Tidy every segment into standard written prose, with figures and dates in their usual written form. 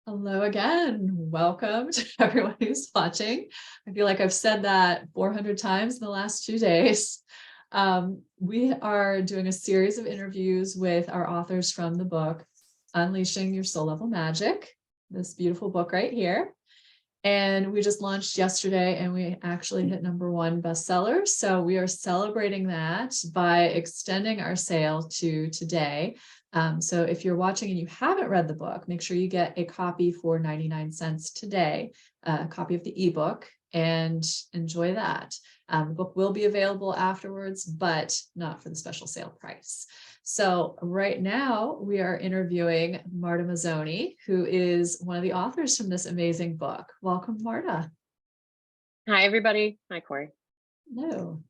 Hello again. Welcome to everyone who's watching. I feel like I've said that 400 times in the last 2 days. We are doing a series of interviews with our authors from the book, Unleashing Your Soul Level Magic, this beautiful book right here. And we just launched yesterday and we actually hit #1 bestseller. So we are celebrating that by extending our sale to today. So if you're watching and you haven't read the book, make sure you get a copy for 99 cents today, a copy of the ebook, and enjoy that. The book will be available afterwards, but not for the special sale price. So right now we are interviewing Marta Mazzoni, who is one of the authors from this amazing book. Welcome, Marta. Hi, everybody. Hi, Corey. Hello.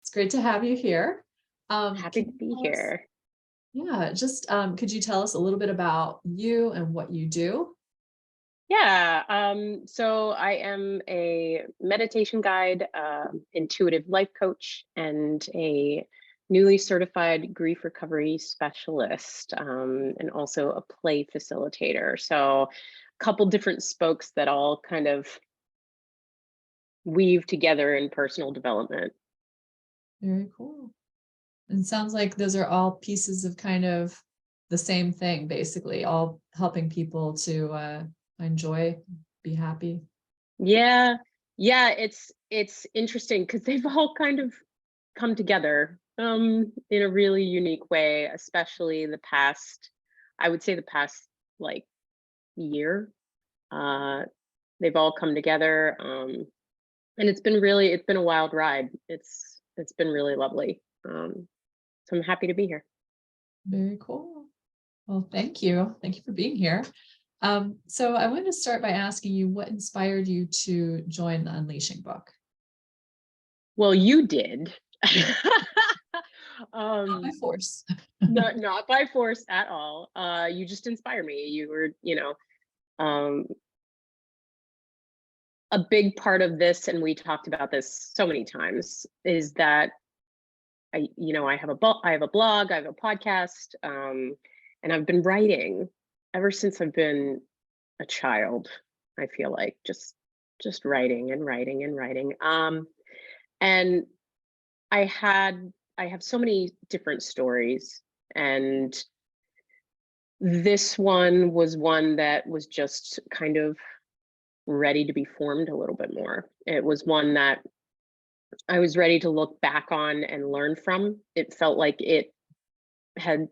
It's great to have you here. Happy to be here. Yeah, just could you tell us a little bit about you and what you do? Yeah, so I am a meditation guide, intuitive life coach, and a newly certified grief recovery specialist, and also a play facilitator. So a couple different spokes that all kind of weave together in personal development. Very cool. And it sounds like those are all pieces of kind of the same thing, basically, all helping people to enjoy, be happy. Yeah, yeah, it's interesting because they've all kind of come together in a really unique way, especially I would say the past like year. Uh they've all come together. And it's been a wild ride. It's been really lovely. So I'm happy to be here. Very cool. Well, thank you. Thank you for being here. So I wanted to start by asking you what inspired you to join the Unleashing book? Well, you did. Not by force. Not by force at all. You just inspire me. You were, um, a big part of this, and we talked about this so many times, is that I have a blog, I have a podcast, and I've been writing ever since I've been a child. I feel like just writing and writing and writing. And I have so many different stories, and this one was one that was just kind of ready to be formed a little bit more. It was one that I was ready to look back on and learn from. It felt like it had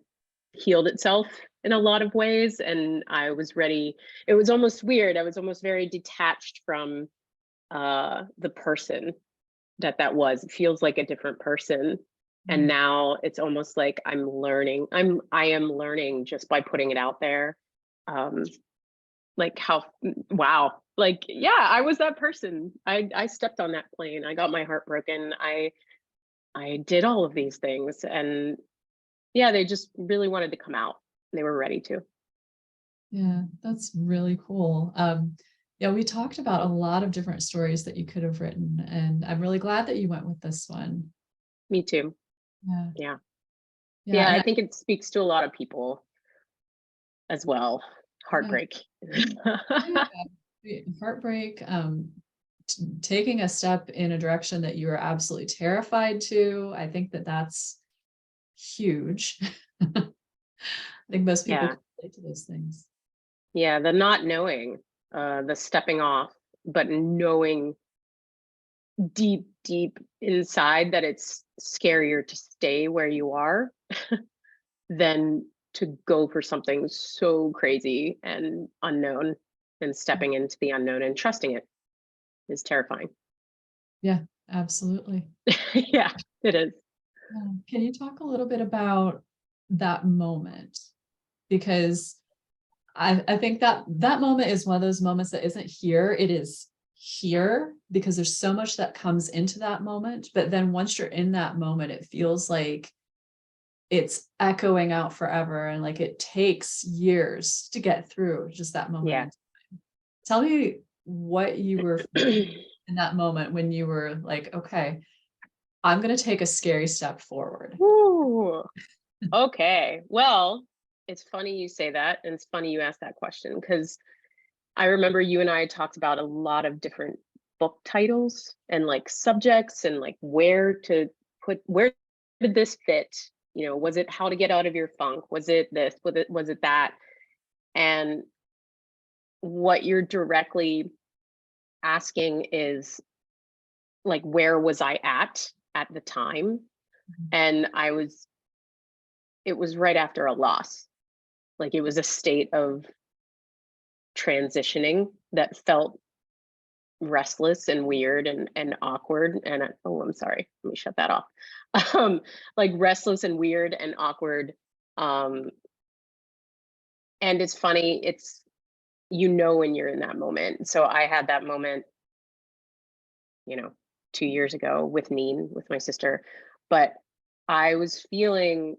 healed itself in a lot of ways, and I was ready. It was almost weird. I was almost very detached from the person that was. It feels like a different person. And now it's almost like I am learning just by putting it out there. Like wow, like, yeah, I was that person. I stepped on that plane. I got my heart broken. I did all of these things, and yeah, they just really wanted to come out. They were ready to. Yeah, that's really cool. Yeah, we talked about a lot of different stories that you could have written, and I'm really glad that you went with this one. Me too. Yeah. Yeah. Yeah. Yeah, And I think it speaks to a lot of people as well. yeah, Heartbreak. yeah, heartbreak, taking a step in a direction that you are absolutely terrified to. I think that that's huge. I think most people Yeah. can relate to those things. Yeah, the not knowing, the stepping off, but knowing deep inside that it's scarier to stay where you are than to go for something so crazy and unknown, and stepping into the unknown and trusting it is terrifying. Yeah, absolutely. Yeah, it is. Can you talk a little bit about that moment? Because I think that that moment is one of those moments that isn't here. It is here because there's so much that comes into that moment. But then once you're in that moment, it feels like it's echoing out forever. And like it takes years to get through just that moment. Yeah. In time. Tell me what you were feeling in that moment when you were like, okay, I'm going to take a scary step forward. Ooh, okay. Well, it's funny you say that, and it's funny you ask that question, because I remember you and I talked about a lot of different book titles and like subjects and like where did this fit? You know, was it How to Get Out of Your Funk? Was it this? Was it that? And what you're directly asking is like, where was I at the time? And it was right after a loss. Like it was a state of transitioning that felt restless and weird and awkward. And oh, I'm sorry, let me shut that off. Like restless and weird and awkward. Um, and it's funny, it's, you know, when you're in that moment. So I had that moment, you know, 2 years ago with Neen, with my sister. But I was feeling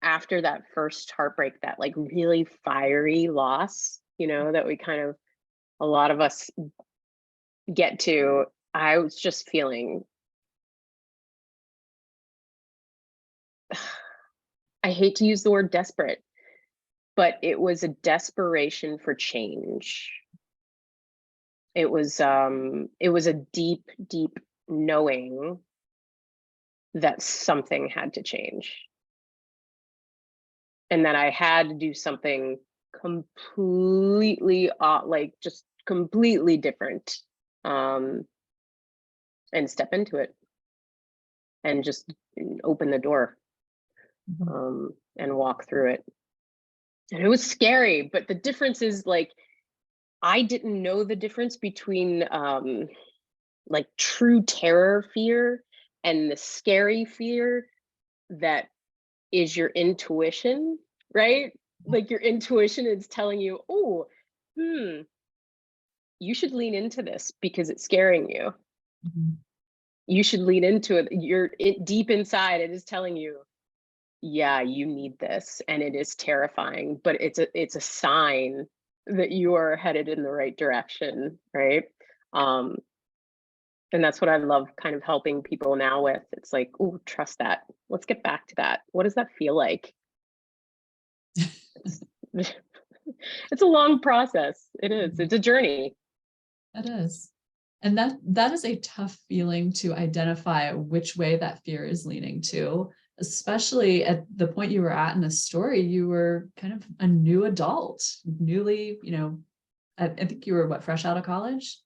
after that first heartbreak, that like really fiery loss, you know, that we kind of, a lot of us get to, I was just feeling, I hate to use the word desperate, but it was a desperation for change. It was a deep, deep knowing that something had to change. And that I had to do something completely like just completely different, and step into it and just open the door, and walk through it. And it was scary, but the difference is like I didn't know the difference between like true terror fear and the scary fear that is your intuition, right? Like your intuition is telling you, oh, you should lean into this because it's scaring you. You should lean into it. Deep inside, it is telling you, yeah, you need this, and it is terrifying, but it's a sign that you are headed in the right direction, right? And that's what I love kind of helping people now with. It's like, oh, trust that. Let's get back to that. What does that feel like? It's, it's a long process. It is. It's a journey. That is. And that is a tough feeling to identify which way that fear is leaning to, especially at the point you were at in the story. You were kind of a new adult, newly, you know, I think you were what, fresh out of college?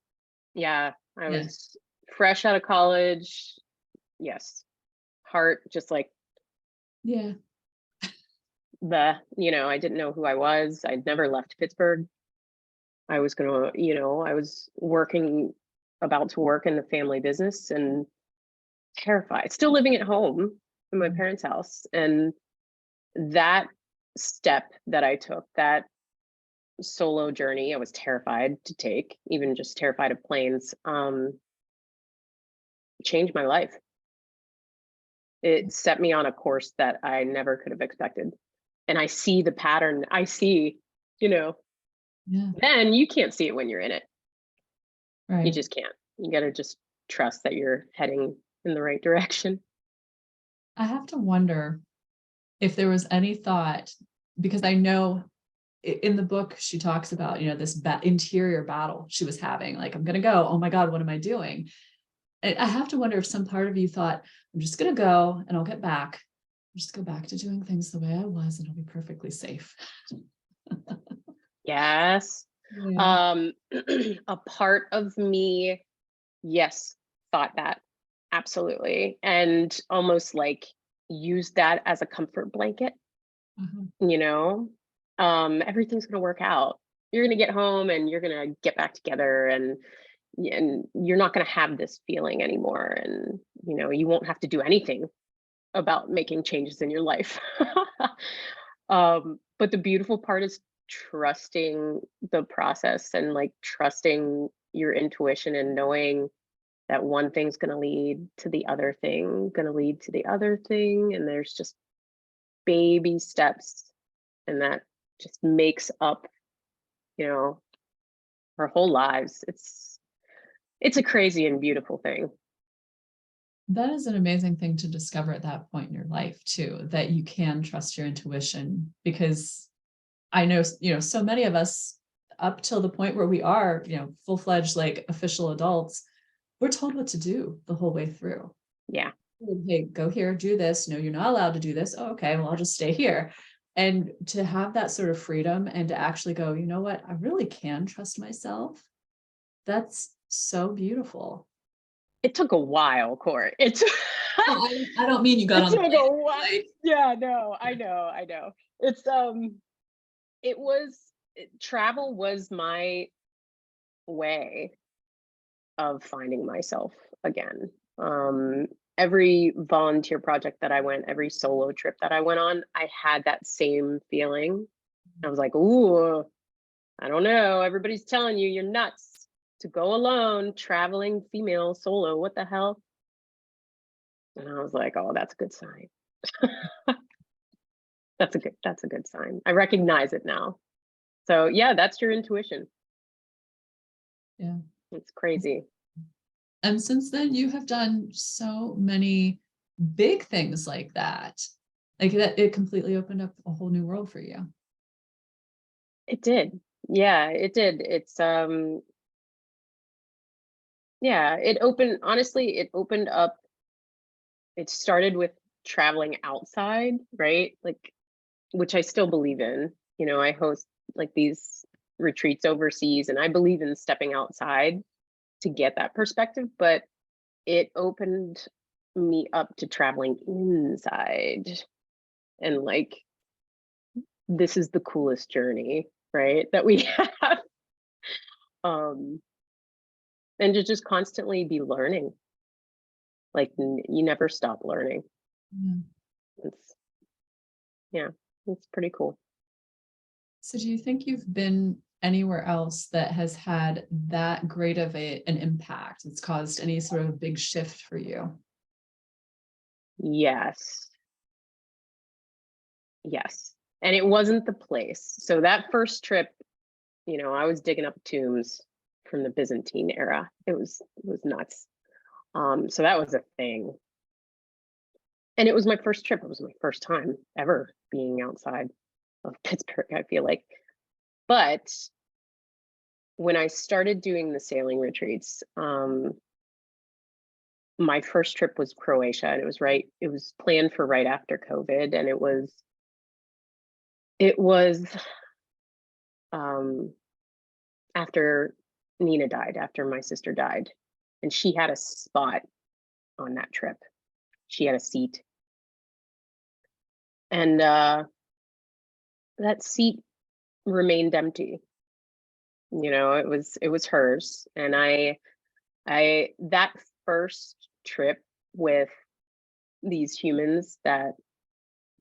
Yeah, I Yeah. was fresh out of college. Yes. Heart just like Yeah. I didn't know who I was. I'd never left Pittsburgh. I was gonna, I was about to work in the family business and terrified, still living at home in my parents' house. And that step that I took, that solo journey, I was terrified to take, even just terrified of planes, changed my life. It set me on a course that I never could have expected. And I see the pattern. I see, Yeah. then you can't see it when you're in it. You Right. just can't. You got to just trust that you're heading in the right direction. I have to wonder if there was any thought, because I know in the book she talks about, this interior battle she was having, like, I'm going to go, oh my God, what am I doing? And I have to wonder if some part of you thought, I'm just going to go and I'll get back. I'll just go back to doing things the way I was and I'll be perfectly safe. Yes. Yeah. A part of me, yes, thought that. Absolutely. And almost like used that as a comfort blanket, you know? Everything's gonna work out. You're gonna get home and you're gonna get back together, and you're not gonna have this feeling anymore. And you won't have to do anything about making changes in your life. But the beautiful part is trusting the process and like trusting your intuition and knowing that one thing's going to lead to the other thing, going to lead to the other thing. And there's just baby steps. And that just makes up, our whole lives. It's a crazy and beautiful thing. That is an amazing thing to discover at that point in your life too, that you can trust your intuition, because I know, so many of us, up till the point where we are, full-fledged, like official adults, we're told what to do the whole way through. Yeah. Hey, go here, do this. No, you're not allowed to do this. Oh, okay, well, I'll just stay here. And to have that sort of freedom and to actually go, you know what, I really can trust myself. That's so beautiful. It took a while, Court. It's I don't mean you got it on the took a plane. while. Like, Yeah, no, I know. It's it was travel was my way of finding myself again. Every volunteer project that I went, every solo trip that I went on, I had that same feeling. I was like, ooh, I don't know. Everybody's telling you you're nuts to go alone, traveling female solo. What the hell? And I was like, oh, that's a good sign. That's a good sign. I recognize it now. So yeah, that's your intuition. yeah. It's crazy. And since then, you have done so many big things like that. Like that, it completely opened up a whole new world for you. It did. Yeah, it did. It's yeah, honestly, it opened up. It started with traveling outside, right? Like, which I still believe in. I host like these retreats overseas, and I believe in stepping outside to get that perspective, but it opened me up to traveling inside, and like, this is the coolest journey, right? That we have. Um, and to just constantly be learning. Like, you never stop learning. Yeah. It's, yeah, it's pretty cool. So do you think you've been anywhere else that has had that great of an impact? It's caused any sort of big shift for you? Yes. Yes. And it wasn't the place. So that first trip, I was digging up tombs from the Byzantine era. It was nuts. So that was a thing. And it was my first trip. It was my first time ever being outside of Pittsburgh, I feel like. But when I started doing the sailing retreats, my first trip was Croatia, and it was planned for right after COVID, and it was after Nina died, after my sister died, and she had a spot on that trip. She had a seat, and that seat remained empty. It was hers, and I that first trip with these humans that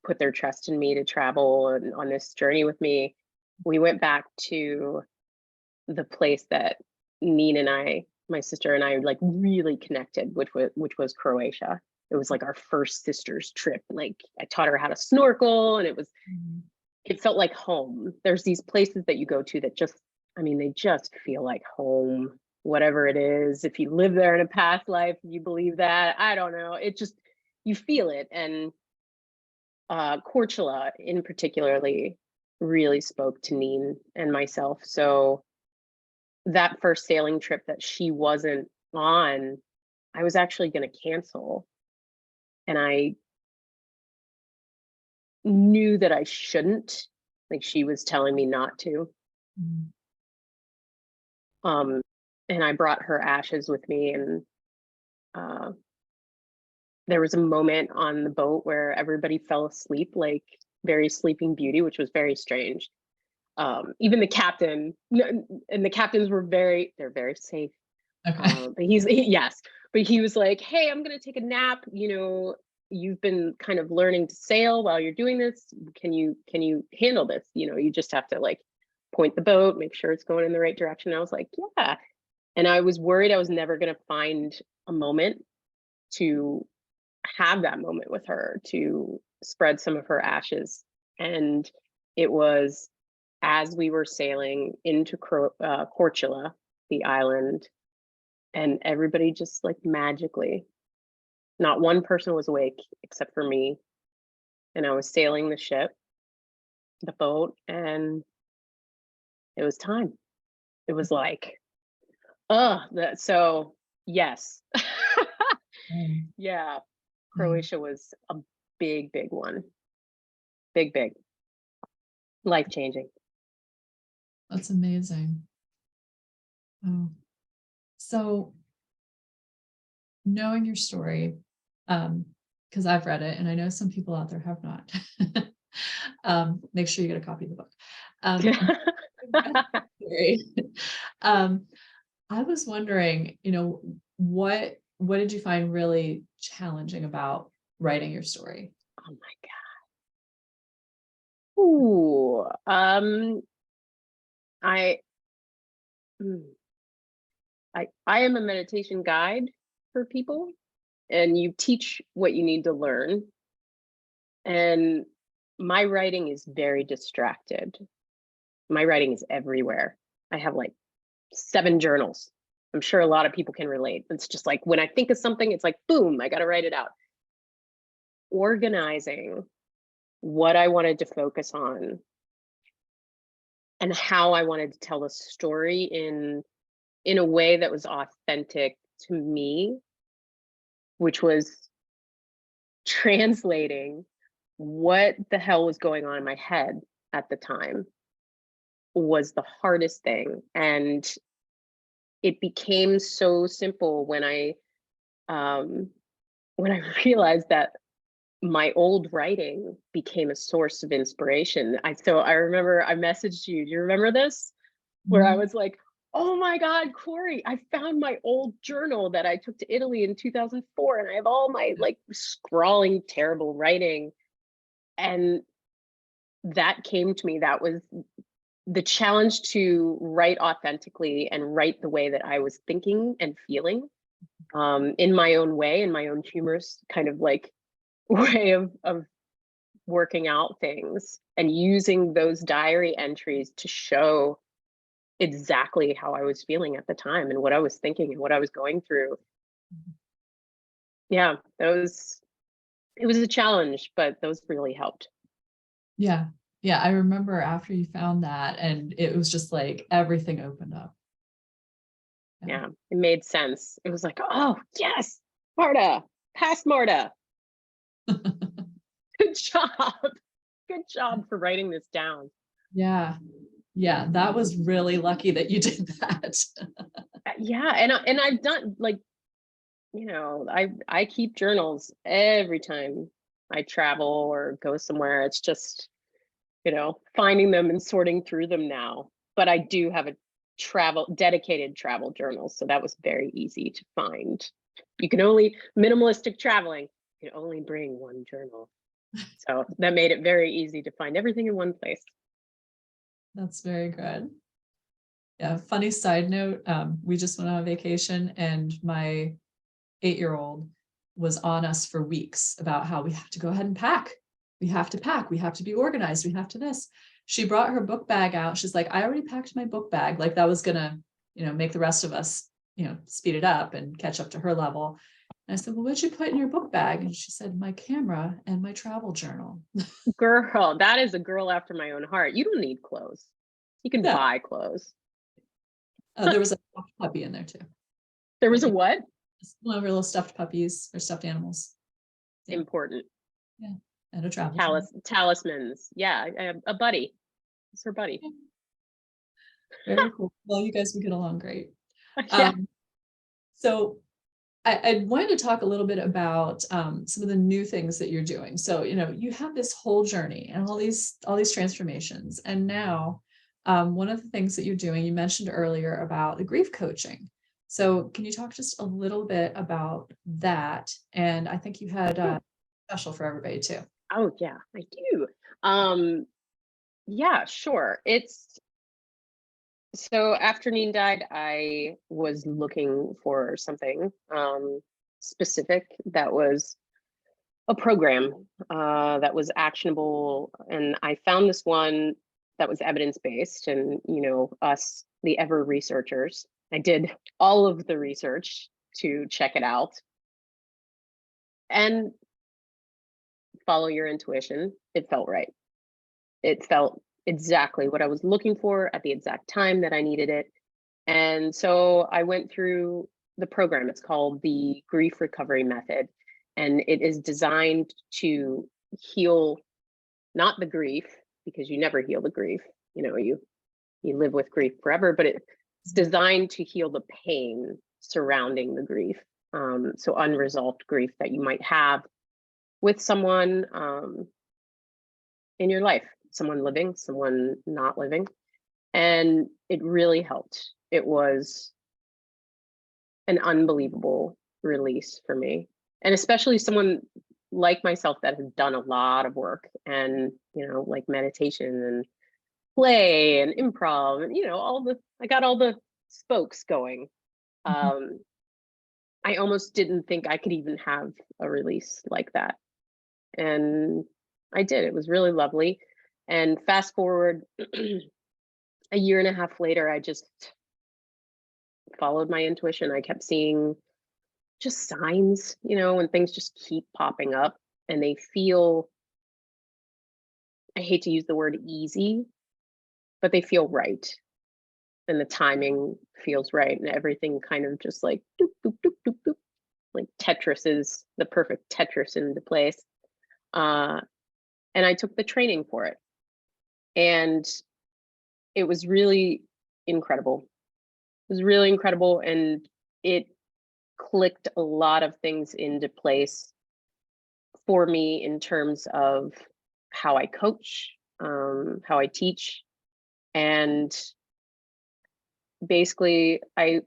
put their trust in me to travel and on this journey with me, we went back to the place that Nina and my sister and I, like, really connected, which was Croatia. It was like our first sister's trip. Like, I taught her how to snorkel, and it felt like home. There's these places that you go to that they just feel like home, whatever it is. If you live there in a past life, you believe that. I don't know. It just, you feel it. And Corchula in particularly really spoke to Neen and myself. So that first sailing trip that she wasn't on, I was actually going to cancel. And I knew that I shouldn't. Like, she was telling me not to. Mm. And I brought her ashes with me, and there was a moment on the boat where everybody fell asleep, like very Sleeping Beauty, which was very strange. Even the captain, and the captains they're very safe. Okay. But yes, but he was like, hey, I'm gonna take a nap. You've been kind of learning to sail while you're doing this. Can you handle this? You just have to, like, point the boat, make sure it's going in the right direction. And I was like, yeah. And I was worried I was never gonna find a moment to have that moment with her, to spread some of her ashes. And it was as we were sailing into Corchula, the island, and everybody just, like, magically, not one person was awake except for me. And I was sailing the boat, and it was time. it was like, so yes. Mm. Yeah, Mm. Croatia was a big, big one. Big, life changing. That's amazing. Oh, so knowing your story, because I've read it and I know some people out there have not. Make sure you get a copy of the book. Story. um, I was wondering, what did you find really challenging about writing your story? Oh my God. Ooh, I, mm, I am a meditation guide for people, and you teach what you need to learn. And my writing is very distracted. My writing is everywhere. I have like 7 journals. I'm sure a lot of people can relate. It's just like when I think of something, it's like, boom, I got to write it out. Organizing what I wanted to focus on and how I wanted to tell a story in a way that was authentic to me, which was translating what the hell was going on in my head at the time, was the hardest thing. And it became so simple um when I realized that my old writing became a source of inspiration. I remember I messaged you. Do you remember this? Where I Mhm. was like, "Oh my God, Corey, I found my old journal that I took to Italy in 2004, and I have all my like scrawling, terrible writing." And that came to me. That was the challenge, to write authentically and write the way that I was thinking and feeling, in my own way, in my own humorous kind of like way of working out things, and using those diary entries to show exactly how I was feeling at the time and what I was thinking and what I was going through. Yeah, those it was a challenge, but those really helped. Yeah. Yeah. I remember after you found that, and it was just like everything opened up. Yeah. Yeah, it made sense. It was like, oh yes, Marta, past Marta. Good job. Good job for writing this down. Yeah. Yeah. That was really lucky that you did that. Yeah, and I've done like, I keep journals every time I travel or go somewhere. It's just, finding them and sorting through them now. But I do have a dedicated travel journal, so that was very easy to find. You can only minimalistic traveling, you can only bring one journal. So that made it very easy to find everything in one place. That's very good. Yeah. Funny side note. We just went on vacation and my 8-year-old was on us for weeks about how we have to go ahead and pack. We have to pack. We have to be organized. We have to this. She brought her book bag out. She's like, I already packed my book bag. Like that was gonna, make the rest of us, speed it up and catch up to her level. And I said, well, what'd you put in your book bag? And she said, my camera and my travel journal. Girl, that is a girl after my own heart. You don't need clothes. You can Yeah. buy clothes. There was a stuffed puppy in there too. There was a what? One of her little stuffed puppies or stuffed animals. Yeah. Important. Yeah. And a travel journal. Talismans. Yeah, a buddy. It's her buddy. Very cool. Well, you guys would get along great. Yeah. Um, so I wanted to talk a little bit about some of the new things that you're doing. So, you have this whole journey and all these transformations. And now one of the things that you're doing, you mentioned earlier about the grief coaching. So can you talk just a little bit about that? And I think you had a special for everybody too. Oh yeah, I do. Yeah, sure. It's So after Neen died, I was looking for something specific that was a program that was actionable, and I found this one that was evidence-based. And us, the ever researchers, I did all of the research to check it out, and follow your intuition. It felt right. It felt exactly what I was looking for at the exact time that I needed it. And so I went through the program. It's called the Grief Recovery Method, and it is designed to heal not the grief, because you never heal the grief, you know, you live with grief forever, but it's designed to heal the pain surrounding the grief. So unresolved grief that you might have with someone in your life, someone living, someone not living. And it really helped. It was an unbelievable release for me. And especially someone like myself that has done a lot of work and, you know, like meditation and play and improv and, you know, I got all the spokes going. I almost didn't think I could even have a release like that. And I did. It was really lovely. And fast forward a year and a half later, I just followed my intuition. I kept seeing just signs, you know, when things just keep popping up and they feel, I hate to use the word easy, but they feel right. And the timing feels right. And everything kind of just like doop, doop, doop, doop, doop, like Tetris is the perfect Tetris into place. And I took the training for it. And it was really incredible. It was really incredible. And it clicked a lot of things into place for me in terms of how I coach, how I teach, and basically I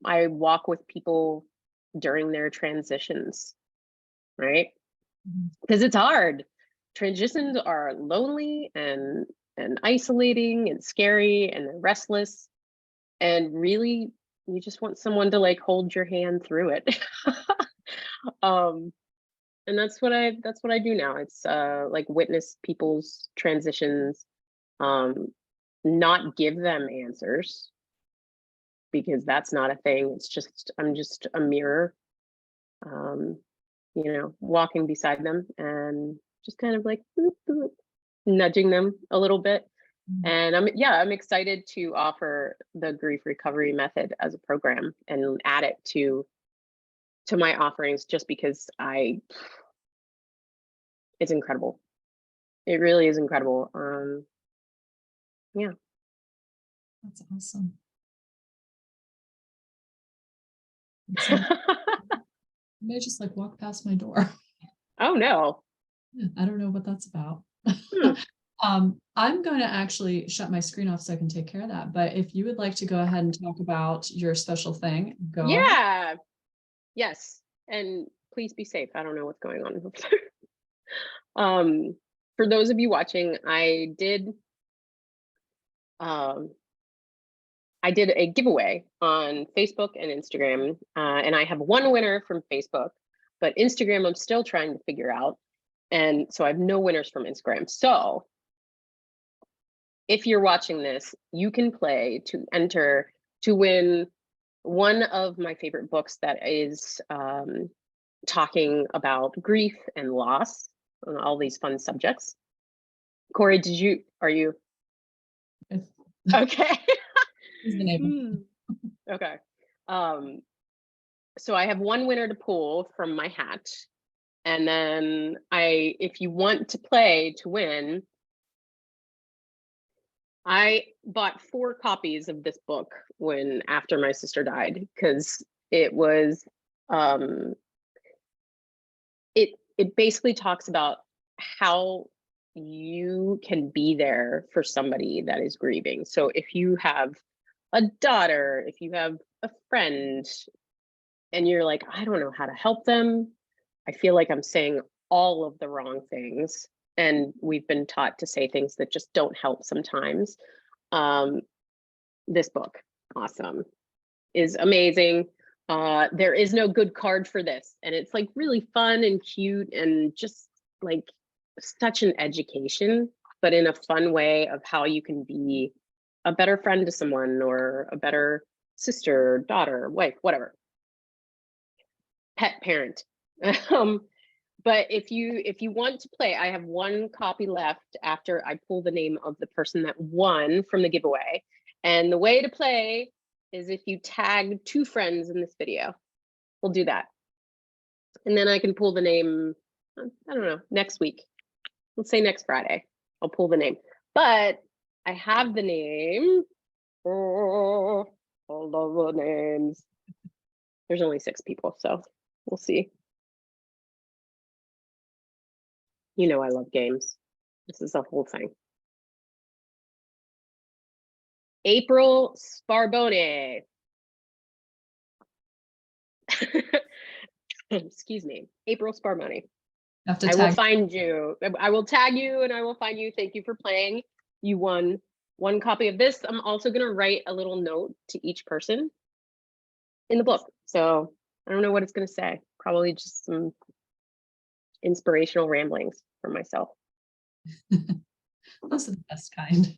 walk with people during their transitions, right? Because it's hard. Transitions are lonely and isolating and scary and they're restless, and really you just want someone to like hold your hand through it. And that's what I do now. It's like witness people's transitions, not give them answers, because that's not a thing. It's just, I'm just a mirror, you know, walking beside them and just kind of like boop, boop, nudging them a little bit. And I'm excited to offer the grief recovery method as a program and add it to my offerings, just because it's incredible. It really is incredible. Yeah. That's awesome. I may just like walk past my door. Oh no. I don't know what that's about. Hmm. I'm going to actually shut my screen off so I can take care of that. But if you would like to go ahead and talk about your special thing, go ahead. Yeah. Yes. And please be safe. I don't know what's going on over there. For those of you watching, I did a giveaway on Facebook and Instagram, and I have one winner from Facebook, but Instagram I'm still trying to figure out. And so I have no winners from Instagram. So if you're watching this, you can play to enter to win one of my favorite books that is talking about grief and loss and all these fun subjects. Corey, are you? Okay. Is the name. Okay. So I have one winner to pull from my hat. And then if you want to play to win, I bought 4 copies of this book after my sister died, because it was, it basically talks about how you can be there for somebody that is grieving. So if you have a daughter, if you have a friend, and you're like, I don't know how to help them, I feel like I'm saying all of the wrong things, and we've been taught to say things that just don't help sometimes. This book, awesome, is amazing. There is no good card for this, and it's like really fun and cute and just like such an education, but in a fun way of how you can be a better friend to someone, or a better sister, daughter, wife, whatever, pet parent. But if you want to play, I have 1 copy left after I pull the name of the person that won from the giveaway. And the way to play is if you tag 2 friends in this video. We'll do that. And then I can pull the name, I don't know, next week. Let's say next Friday. I'll pull the name. But I have the name. Oh, I love the names. There's only 6 people, so we'll see. You know I love games. This is a whole thing. April Sparbone. Excuse me, April Sparbone. Have to I will tag. find you. I will tag you and I will find you. Thank you for playing. You won 1 copy of this. I'm also going to write a little note to each person in the book. So I don't know what it's going to say. Probably just some inspirational ramblings for myself. Those are the best kind.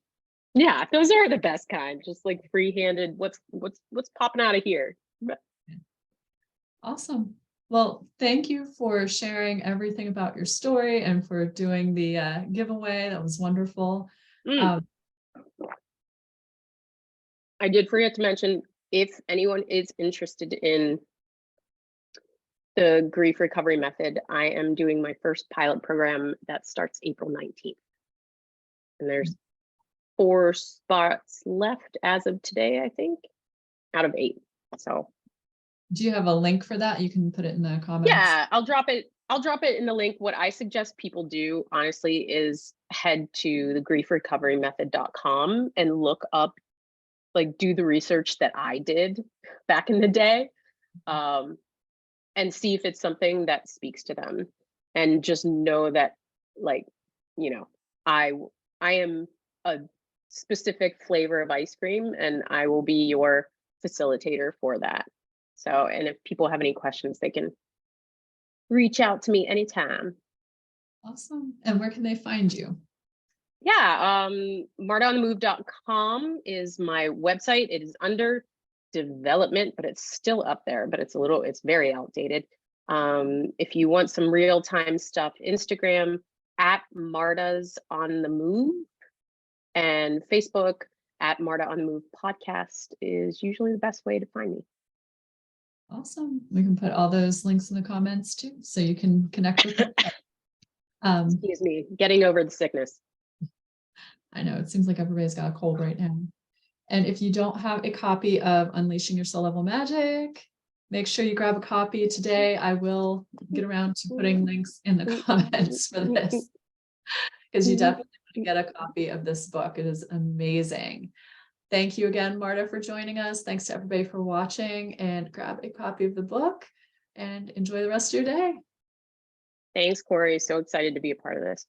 Yeah, those are the best kind. Just like free-handed. What's popping out of here? Awesome. Well, thank you for sharing everything about your story and for doing the giveaway. That was wonderful. I did forget to mention, if anyone is interested in the grief recovery method, I am doing my first pilot program that starts April 19th. And there's 4 spots left as of today, I think, out of 8. So do you have a link for that? You can put it in the comments. yeah, I'll drop it in the link. What I suggest people do, honestly, is head to the griefrecoverymethod.com and look up, like, do the research that I did back in the day, and see if it's something that speaks to them. And just know that, like, you know, I am a specific flavor of ice cream, and I will be your facilitator for that. So, and if people have any questions, they can reach out to me anytime. Awesome. And where can they find you? Yeah, martaonthemove.com is my website. It is under development, but it's still up there, but it's very outdated. If you want some real-time stuff, Instagram at Marta's on the Move, and Facebook at Marta on the Move podcast is usually the best way to find me. Awesome. We can put all those links in the comments too, so you can connect with them. Excuse me, getting over the sickness. I know it seems like everybody's got a cold right now. And if you don't have a copy of Unleashing Your Soul Level Magic, make sure you grab a copy today. I will get around to putting links in the comments for this, because you definitely want to get a copy of this book. It is amazing. Thank you again, Marta, for joining us. Thanks to everybody for watching, and grab a copy of the book and enjoy the rest of your day. Thanks, Corey. So excited to be a part of this.